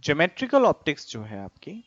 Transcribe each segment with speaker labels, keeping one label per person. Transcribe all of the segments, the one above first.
Speaker 1: Geometrical optics जो है आपकी,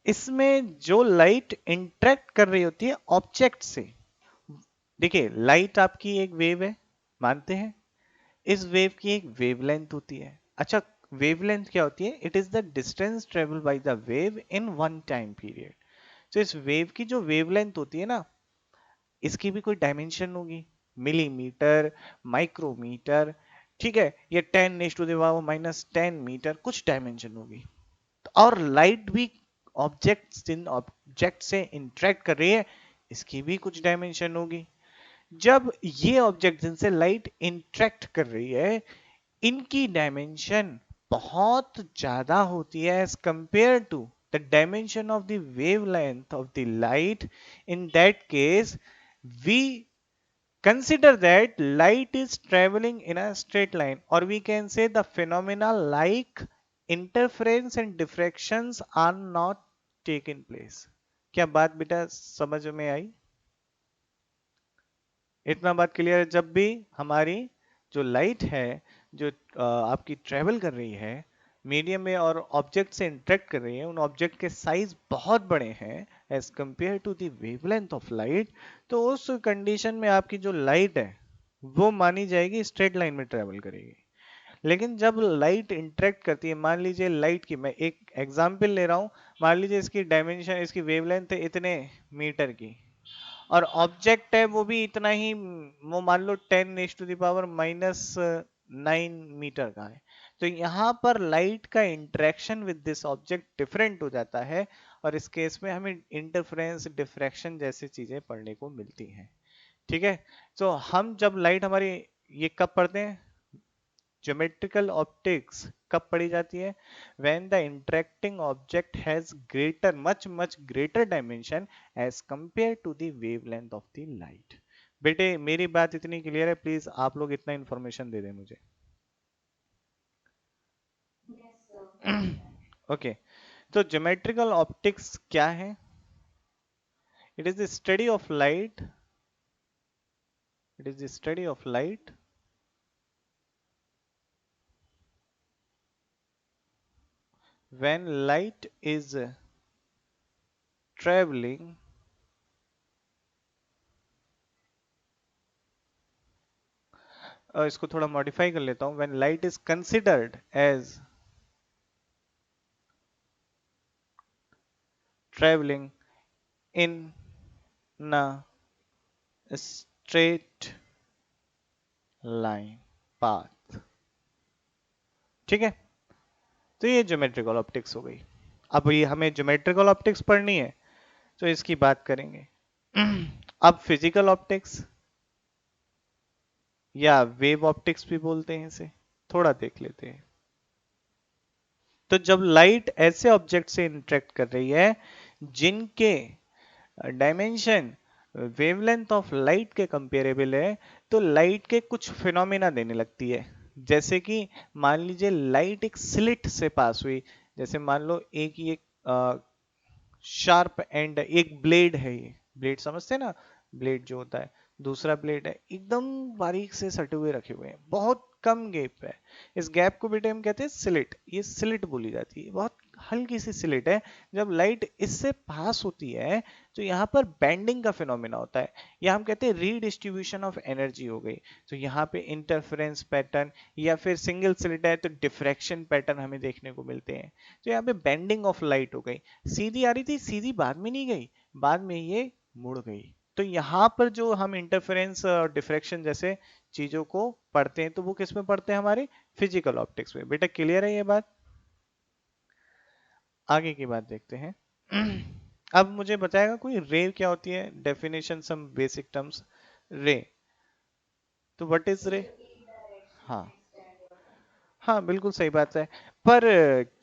Speaker 1: इसमें जो लाइट इंटरेक्ट कर रही होती है ऑब्जेक्ट से। देखिए लाइट आपकी एक वेव है, मानते हैं। इस वेव की एक वेवलेंथ होती है। अच्छा, वेवलेंथ क्या होती है? It is the distance travel by the wave in one time period. तो इस वेव की जो वेवलेंथ होती है ना, इसकी भी कोई डायमेंशन होगी, मिलीमीटर, माइक्रोमीटर, ठीक है, ये 10⁻⁻10 मीटर, कुछ डायमेंशन होगी। और लाइट भी ऑब्जेक्ट से इंटरेक्ट कर रही है, इसकी भी कुछ डायमेंशन होगी। जब ये ऑब्जेक्ट जिनसे लाइट इंटरेक्ट कर रही है, इनकी डायमेंशन बहुत ज्यादा होती है as compare to the dimension of the wavelength of the light, in that case we consider that light is traveling in a straight line, or we can say the phenomena like interference and diffractions are not taking place. क्या बात बेटा समझ में आई? इतना बात clear है? जब भी हमारी जो लाइट है, जो आपकी ट्रेवल कर रही है मीडियम में और ऑब्जेक्ट से इंटरेक्ट कर रही है, उन ऑब्जेक्ट के साइज बहुत बड़े हैं as compare to the wavelength of light, तो उस कंडीशन में आपकी जो लाइट है वो मानी जाएगी स्ट्रेट लाइन में ट्रेवल करेगी। लेकिन जब लाइट इंटरेक्ट करती है, मान लीजिए लाइट की मैं एक एग्जांपल ले रहा हूं, मान लीजिए इसकी डायमेंशन, इसकी वेवलेंथ है इतने मीटर की, और ऑब्जेक्ट है वो भी इतना ही, वो मान लो 10⁻⁻⁹मीटर का है। तो यहाँ पर लाइट का interaction with this object different हो जाता है, और इस केस में हमें इंटरफेरेंस, डिफ्रैक्शन जैसी चीजें पढ़ने को मिलती हैं। ठीक है, तो हम जब लाइट हमारी, ये कब पढ़ते हैं? ज्योमेट्रिकल ऑप्टिक्स कब पढ़ी जाती है? when the interacting object has greater, much greater dimension as compared to the wavelength of the light. बेटे मेरी बात इतनी क्लियर है, प्लीज आप लोग इतना इंफॉर्मेशन दे दें मुझे। ओके, तो ज्योमेट्रिकल ऑप्टिक्स क्या है? It is the study of light, it is the study of light when light is traveling इसको थोड़ा मॉडिफाई कर लेता हूं, when light is considered as traveling in a straight line path। ठीक है, तो ये ज्योमेट्रिकल ऑप्टिक्स हो गई। अब ये हमें ज्योमेट्रिकल ऑप्टिक्स पढ़नी है, तो इसकी बात करेंगे। अब फिजिकल ऑप्टिक्स या वेव ऑप्टिक्स भी बोलते हैं इसे, थोड़ा देख लेते हैं। तो जब लाइट ऐसे ऑब्जेक्ट से इंटरेक्ट कर रही है जिनके डायमेंशन वेवलेंथ ऑफ लाइट के कंपेरेबल है, तो लाइट के कुछ फिनोमेना देने लगती है। जैसे कि मान लीजिए लाइट एक स्लिट से पास हुई, जैसे मान लो एक ये शार्प एंड, एक ब्लेड है, ये ब्लेड समझते हैं ना, ब्लेड जो होता है, दूसरा ब्लेड है, एकदम बारीक से सटे हुए रखे हुए हैं, बहुत कम गैप है। इस गैप को बेटे हम कहते हैं स्लिट, ये स्लिट बोली जाती है, बहुत हल्की सी स्लिट है। जब लाइट इससे पास होती है तो यहाँ पर बैंडिंग का फिनोमेना होता है, या हम कहते हैं रीडिस्ट्रीब्यूशन ऑफ एनर्जी हो गई। तो यहाँ पे इंटरफेरेंस पैटर्न, या फिर सिंगल स्लिट है तो डिफ्रैक्शन पैटर्न हमें देखने को मिलते हैं। तो यहाँ पे बेंडिंग ऑफ लाइट हो गई, सीधी आ रही थी, सीधी बाद में नहीं गई, बाद में ये मुड़ गई। तो यहाँ पर जो हम इंटरफेरेंस और डिफ्रैक्शन जैसे चीजों को पढ़ते हैं, तो वो किस में पढ़ते हैं? हमारे फिजिकल ऑप्टिक्स में। बेटा क्लियर है ये बात? आगे की बात देखते हैं। अब मुझे बताएगा कोई रे क्या होती है? Definition, some basic terms. Ray, तो व्हाट इज रे? हाँ, हाँ बिल्कुल सही बात है। पर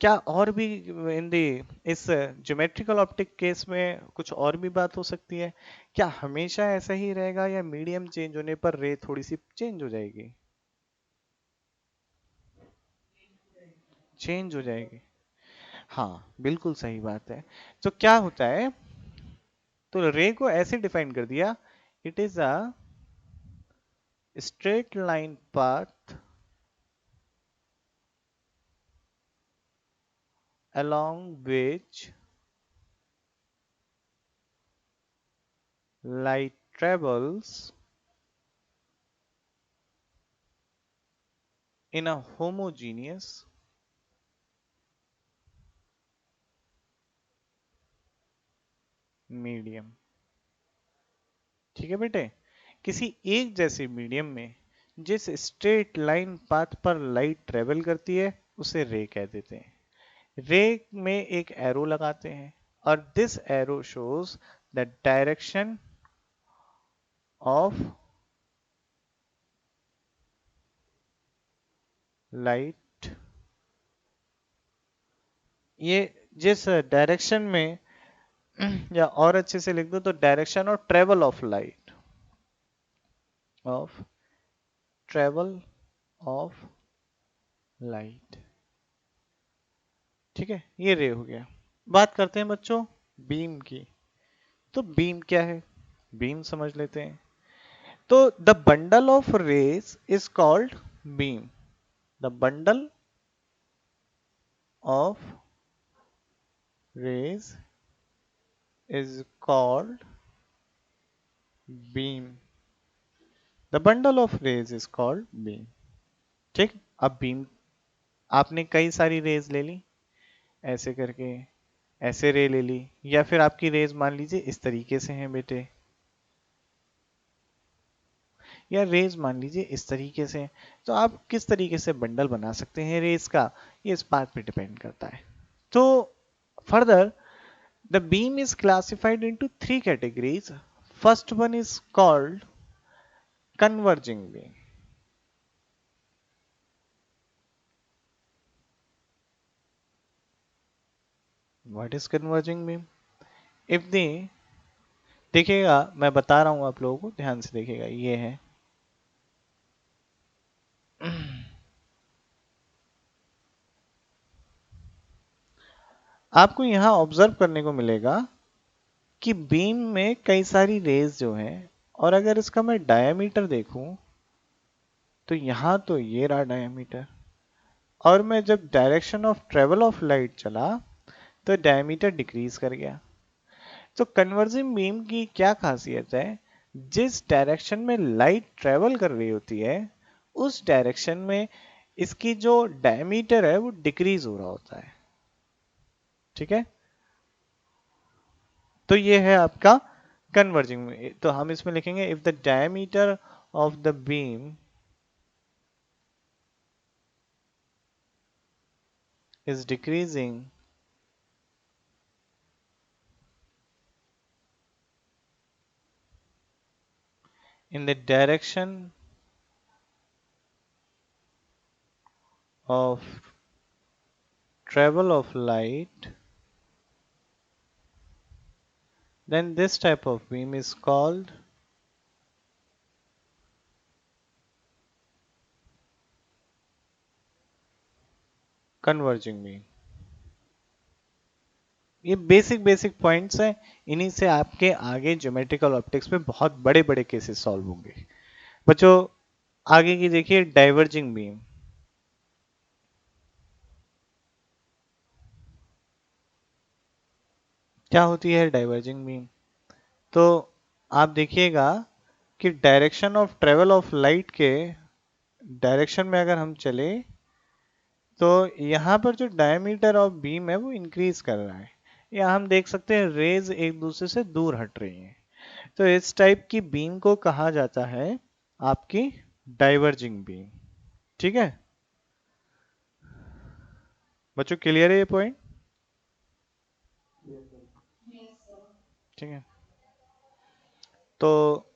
Speaker 1: क्या और भी इन दी, इस ज्योमेट्रिकल ऑप्टिक केस में कुछ और भी बात हो सकती है? क्या हमेशा ऐसा ही रहेगा, या मीडियम चेंज होने पर रे थोड़ी सी चेंज हो जाएगी? चेंज हो जाएगी, हाँ बिल्कुल सही बात है। तो क्या होता है, तो रे को ऐसे डिफाइन कर दिया, it is a straight line path along which light travels in a homogeneous medium. ठीक है बेटे, किसी एक जैसे मीडियम में जिस स्ट्रेट लाइन पाथ पर लाइट ट्रेवल करती है उसे रे कह देते हैं। रे में एक एरो लगाते हैं और this arrow shows the direction of light. ये जिस डायरेक्शन में या और अच्छे से लिख दो तो direction of travel of light, of travel of light. ठीक है, ये रे हो गया। बात करते हैं बच्चों बीम की। तो बीम क्या है, बीम समझ लेते हैं। तो the bundle of rays is called beam. The bundle of rays is called beam. The bundle of rays is called beam. ठीक, अब बीम आपने कई सारी रेज ले ली ऐसे करके, ऐसे रे ले ली, या फिर आपकी रेज मान लीजिए इस तरीके से हैं बेटे, या रेज मान लीजिए इस तरीके से। तो आप किस तरीके से बंडल बना सकते हैं रेज का, ये इस बात पे डिपेंड करता है। तो further the beam is classified into three categories. First one is called converging beam. What is converging beam? If the, देखिएगा मैं बता रहा हूं आप लोगों को, ध्यान से देखिएगा, ये है आपको यहां ऑब्जर्व करने को मिलेगा कि बीम में कई सारी रेज जो हैं, और अगर इसका मैं डायमीटर देखूं तो यहां तो ये रहा डायमीटर, और मैं जब direction of travel of light चला तो डायमीटर डिक्रीज कर गया। तो कन्वर्जिंग बीम की क्या खासियत है, जिस डायरेक्शन में लाइट ट्रेवल कर रही होती है उस डायरेक्शन में इसकी जो डायमीटर है वो डिक्रीज हो रहा होता है। ठीक है, तो ये है आपका कन्वर्जिंग। तो हम इसमें लिखेंगे if the diameter of the beam is decreasing in the direction of travel of light, then this type of beam is called converging beam। ये बेसिक बेसिक पॉइंट्स हैं, इन्हीं से आपके आगे ज्योमेट्रिकल ऑप्टिक्स में बहुत बड़े बड़े केसेस सॉल्व होंगे। बच्चों आगे की देखिए डाइवर्जिंग बीम। क्या होती है डाइवर्जिंग बीम? तो आप देखिएगा कि direction of travel of light के डायरेक्शन में अगर हम चले तो यहाँ पर जो डायमीटर ऑफ बीम है वो इंक्रीज कर रहा है। या हम देख सकते हैं रेज एक दूसरे से दूर हट रही हैं। तो इस टाइप की बीम को कहा जाता है आपकी डाइवर्जिंग बीम। ठीक है बच्चों, क्लियर है ये पॉइंट? ठीक है, तो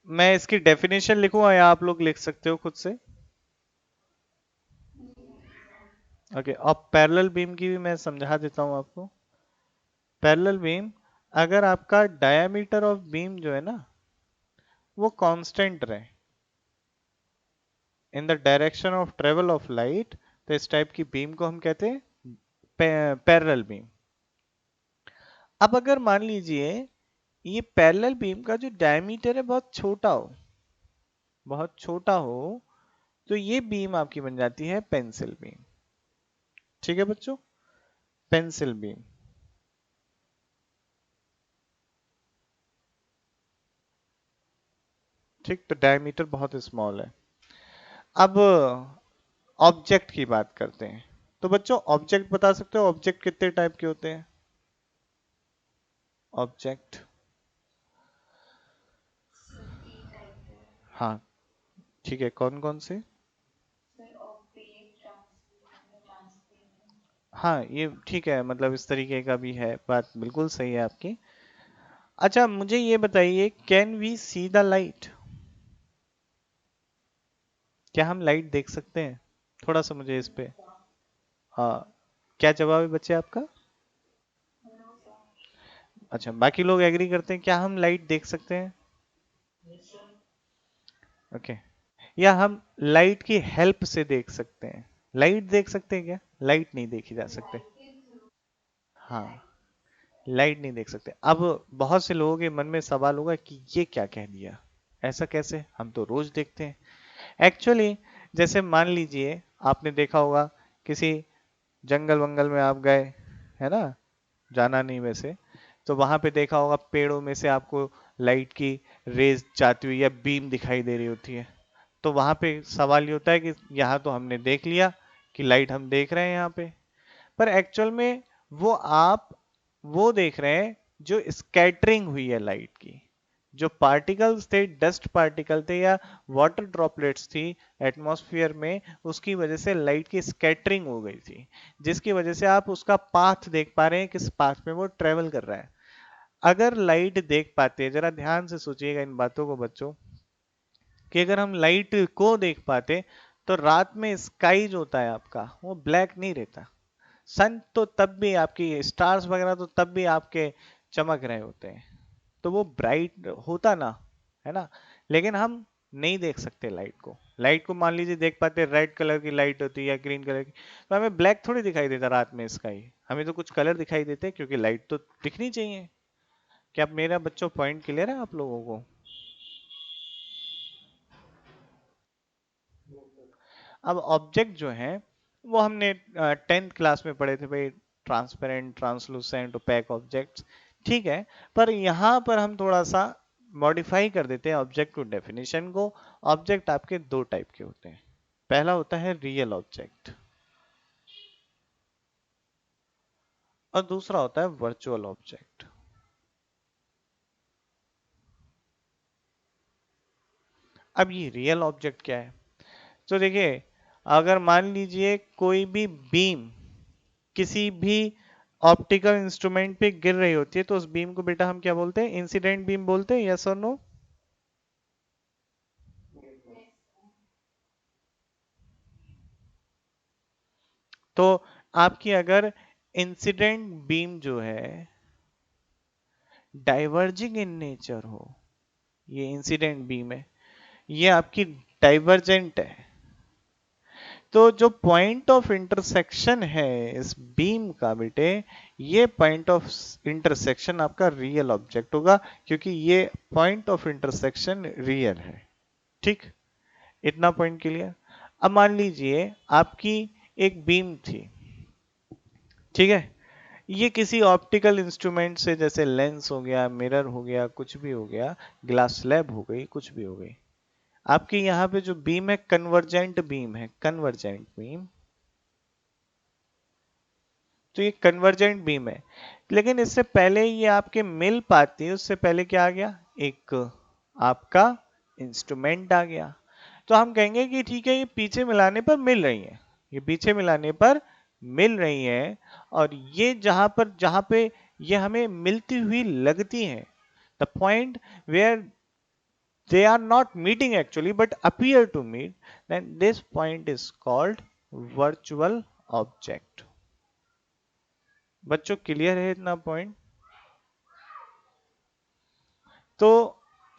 Speaker 1: मैं इसकी डेफिनेशन लिखूं या आप लोग लिख सकते हो खुद से? ओके, अब पैरेलल बीम की भी मैं समझा देता हूं आपको। पैरेलल बीम, अगर आपका डायमीटर ऑफ बीम जो है ना वो कांस्टेंट रहे in the direction of travel of light, तो इस टाइप की बीम को हम कहते हैं पैरेलल बीम। अब अगर मान लीजिए ये पैरेलल बीम का जो डायमीटर है बहुत छोटा हो, बहुत छोटा हो, तो ये बीम आपकी बन जाती है पेंसिल बीम। ठीक है बच्चों, पेंसिल बीम। ठीक, तो डायमीटर बहुत स्मॉल है। अब ऑब्जेक्ट की बात करते हैं। तो बच्चों ऑब्जेक्ट बता सकते हो, ऑब्जेक्ट कितने टाइप के होते हैं? ऑब्जेक्ट, हाँ ठीक है, कौन कौन से? हाँ ये ठीक है, मतलब इस तरीके का भी है, बात बिल्कुल सही है आपकी। अच्छा मुझे ये बताइए, can we see the light? क्या हम लाइट देख सकते हैं? थोड़ा सा मुझे इस पे, हाँ, क्या जवाब है बच्चे आपका? अच्छा, बाकी लोग एग्री करते हैं क्या हम लाइट देख सकते हैं? ओके, या हम लाइट की हेल्प से देख सकते हैं? लाइट देख सकते हैं क्या? लाइट नहीं देखी जा सकते। हाँ, लाइट नहीं देख सकते। अब बहुत से लोगों के मन में सवाल होगा कि ये क्या कह दिया, ऐसा कैसे, हम तो रोज देखते हैं। एक्चुअली जैसे मान लीजिए आपने देखा होगा, किसी जंगल वंगल में आप गए, है ना, जाना नहीं वैसे, तो वहां पे देखा होगा पेड़ों में से आपको लाइट की रेज जाती हुई या बीम दिखाई दे रही होती है। तो वहां पे सवाल ये होता है कि यहाँ तो हमने देख लिया कि लाइट हम देख रहे हैं यहाँ पे, पर एक्चुअल में वो आप वो देख रहे हैं जो स्कैटरिंग हुई है लाइट की, जो पार्टिकल्स थे, डस्ट पार्टिकल थे या वाटर ड्रॉपलेट्स थी एटमॉस्फेयर में, उसकी वजह से लाइट की स्कैटरिंग हो गई थी, जिसकी वजह से आप उसका पाथ देख पा रहे हैं, किस पाथ में वो ट्रेवल कर रहा है। अगर लाइट देख पाते हैं, जरा ध्यान से सोचिएगा इन बातों को बच्चों, कि अगर हम लाइट को देख पाते तो रात में स्काई जो होता है आपका वो ब्लैक नहीं रहता। सन तो तब भी आपकी, स्टार्स वगैरह तो तब भी आपके चमक रहे होते हैं, तो वो ब्राइट होता ना, है ना। लेकिन हम नहीं देख सकते लाइट को। लाइट को मान लीजिए देख पाते, रेड कलर की लाइट होती है या ग्रीन कलर की, तो हमें ब्लैक थोड़ी दिखाई देता रात में स्काई, हमें तो कुछ कलर दिखाई देते हैं, क्योंकि लाइट तो दिखनी चाहिए। क्या मेरा बच्चों पॉइंट क्लियर है आप लोगों को? अब ऑब्जेक्ट जो है वो हमने 10th क्लास में पढ़े थे भाई, ट्रांसपेरेंट, ट्रांसलूसेंट, ओपेक ऑब्जेक्ट्स, ठीक है। पर यहाँ पर हम थोड़ा सा मॉडिफाई कर देते हैं ऑब्जेक्ट को, डेफिनेशन को। ऑब्जेक्ट आपके दो टाइप के होते हैं। पहला होता है रियल ऑब्जेक्ट और दूसरा होता है वर्चुअल ऑब्जेक्ट। अब ये रियल ऑब्जेक्ट क्या है? तो देखिए, अगर मान लीजिए कोई भी बीम किसी भी ऑप्टिकल इंस्ट्रूमेंट पे गिर रही होती है, तो उस बीम को बेटा हम क्या बोलते हैं? इंसिडेंट बीम बोलते हैं, यस और नो? तो आपकी अगर इंसिडेंट बीम जो है डाइवर्जिंग इन नेचर हो, ये इंसिडेंट बीम है, ये आपकी डाइवर्जेंट है, तो जो पॉइंट ऑफ इंटरसेक्शन है इस बीम का बेटे, ये पॉइंट ऑफ इंटरसेक्शन आपका रियल ऑब्जेक्ट होगा, क्योंकि ये पॉइंट ऑफ इंटरसेक्शन रियल है। ठीक, इतना पॉइंट क्लियर। अब मान लीजिए आपकी एक बीम थी, ठीक है, ये किसी ऑप्टिकल इंस्ट्रूमेंट से, जैसे लेंस हो गया, मिरर हो गया, कुछ भी हो गया, ग्लास स्लैब हो गई, कुछ भी हो गई, आपकी यहाँ पे जो बीम है कन्वर्जेंट बीम है, कन्वर्जेंट बीम। तो ये कन्वर्जेंट बीम है, लेकिन इससे पहले ये आपके मिल पाती है, उससे पहले क्या आ गया, एक आपका इंस्ट्रूमेंट आ गया। तो हम कहेंगे कि ठीक है, ये पीछे मिलाने पर मिल रही है, ये पीछे मिलाने पर मिल रही है, और ये जहां पे ये हमें मिलती हुई लगती हैं, the point where they are not meeting actually but appear to meet, then this point is called virtual object। बच्चों क्लियर है इतना पॉइंट? तो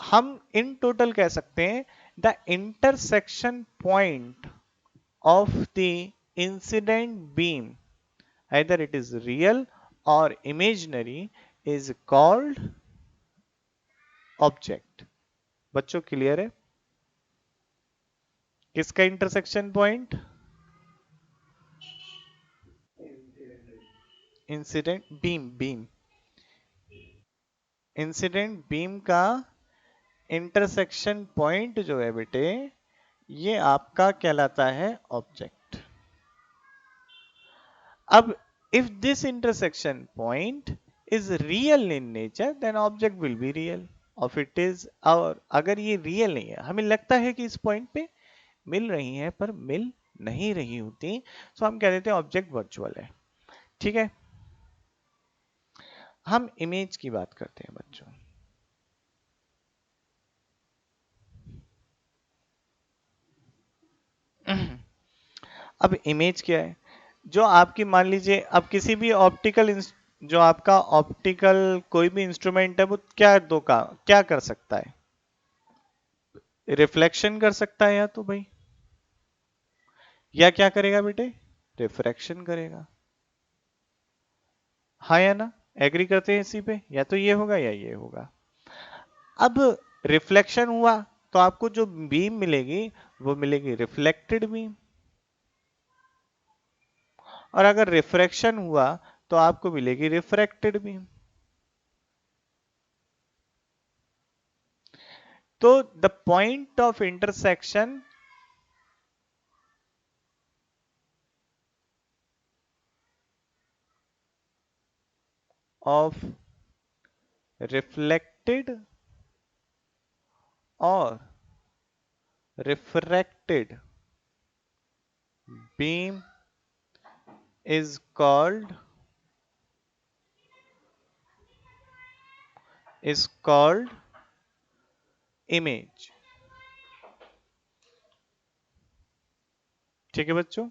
Speaker 1: हम इन टोटल कह सकते हैं the intersection point of the incident beam, either it is real or imaginary, is called object। बच्चों clear है? किसका intersection point? Incident beam, beam, incident beam का इंटरसेक्शन पॉइंट जो है बेटे, ये आपका कहलाता है ऑब्जेक्ट। अब if this intersection point is real in nature then object will be real of it is, और अगर ये रियल नहीं है, हमें लगता है कि इस पॉइंट पे मिल रही है पर मिल नहीं रही होती, तो हम कह देते हैं ऑब्जेक्ट वर्चुअल है। ठीक है, हम इमेज की बात करते हैं बच्चों। अब इमेज क्या है? जो आपकी मान लीजिए, अब किसी भी ऑप्टिकल, जो आपका ऑप्टिकल कोई भी इंस्ट्रूमेंट है वो क्या दो का क्या कर सकता है? रिफ्लेक्शन कर सकता है या तो भाई, या क्या करेगा बेटे? रिफ्रैक्शन करेगा। हाँ या ना? एग्री करते हैं इसी पे? या तो ये होगा या ये होगा। अब रिफ्लेक्शन हुआ तो आपको जो बीम मिलेगी वो मिलेगी रिफ्लेक्टेड बीम, और अगर रिफ्रैक्शन हुआ तो आपको मिलेगी रिफ्रैक्टेड बीम। तो the point of intersection of reflected और refracted beam is called image। ठीक है बच्चों?